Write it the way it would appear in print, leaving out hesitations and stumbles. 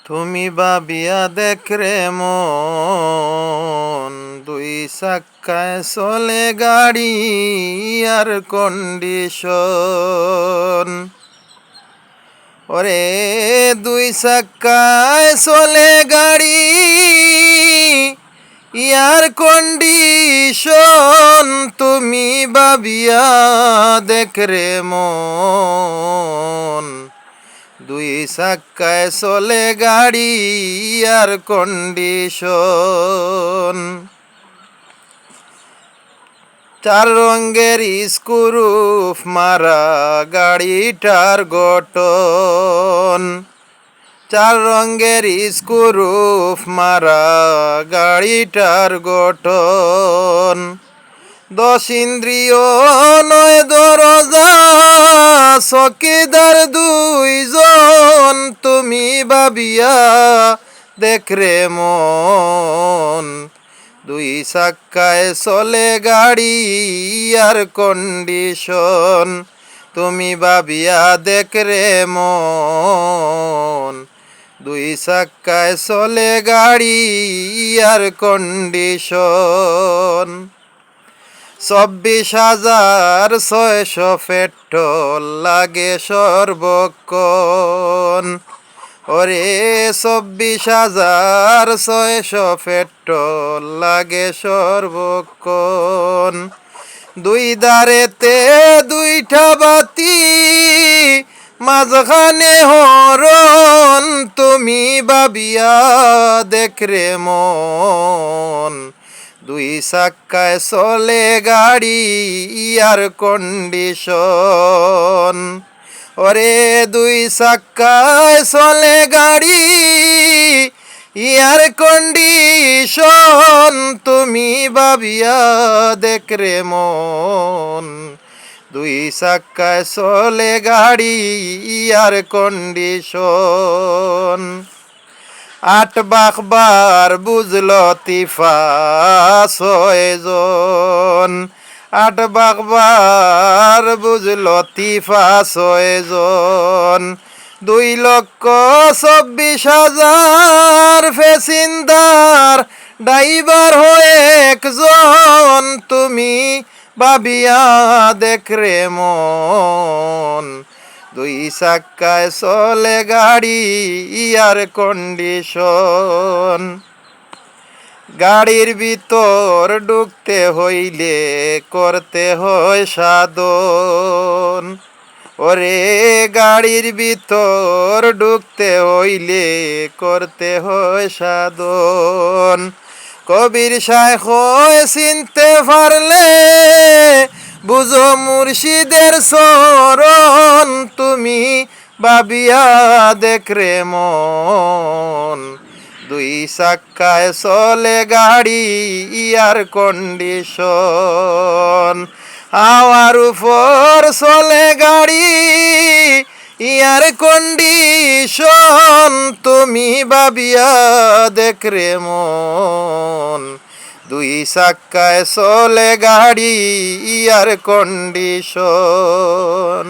তুমি ভাবিয়া দেখ রে মন, দুই চাক্কায় চলে গাড়ি আর কন্ডিশন। ওরে দুই চাক্কায় চলে গাড়ি ইয়ার কন্ডিশন, তুমি ভাবিয়া দেখ রে মন, দুই চাক্কায় চলে গাড়ি আর কন্ডিশন। চার রঙের স্ক্রুপ মারা গাড়িটার গঠন, চার রঙের স্ক্রুপ মারা গাড়িটার গঠন। 10 ইন্দ্রিয় 9 দরজা, চকিদার 2 জন, তুমি ভাবিয়া দেখ রে মন, দুই চাক্কায় চলে গাড়ি আর কন্ডিশন। তুমি ভাবিয়া দেখ রে মন, দুই চাক্কায় চলে গাড়ি আর কন্ডিশন। 24,600 পেট্রোল লাগে সর্বক্ষণ। ওরে 24,600 পেট্রোল লাগে সর্বক্ষণ। দুই ধারেতে দুইটা বাতি, মাঝখানে হরণ, তুমি ভাবিয়া দেখ রে মন, দুই চাক্কায় চলে গাড়ি আর কন্ডিশন। ওরে দুই চাক্কায় চলে গাড়ি ইয়ার কন্ডিশন, তুমি ভাবিয়া দেখ রে মন, দুই চাক্কায় চলে গাড়ি ইয়ার কন্ডিশন। 8 বাখবার বুঝল তিফা 6 জন, 8 বাখবার বুঝল তিফা 6 জন। 2,24,000 প্যাসেঞ্জার, ড্রাইভার হয়ে একজন, তুমি ভাবিয়া দেখ রে মন, দুই চাক্কায় চলে গাড়ি আর কন্ডিশন। গাড়ির ভিতর ঢুকতে হইলে করতে হয় সাধন। ওরে গাড়ির ভিতর ঢুকতে হইলে করতে হয় সাধন। কবির শাইখ চিনতে পারলে বুঝো মুর্শিদের চরণ, তুমি ভাবিয়া দেখ রে মন, দুই চাক্কায় চলে গাড়ি আর কন্ডিশন। হাওয়ার উপর চলে গাড়ি ইয়ার কন্ডিশন, তুমি ভাবিয়া দেখ রে মন, দুই চাক্কায় চলে গাড়ি আর কন্ডিশন।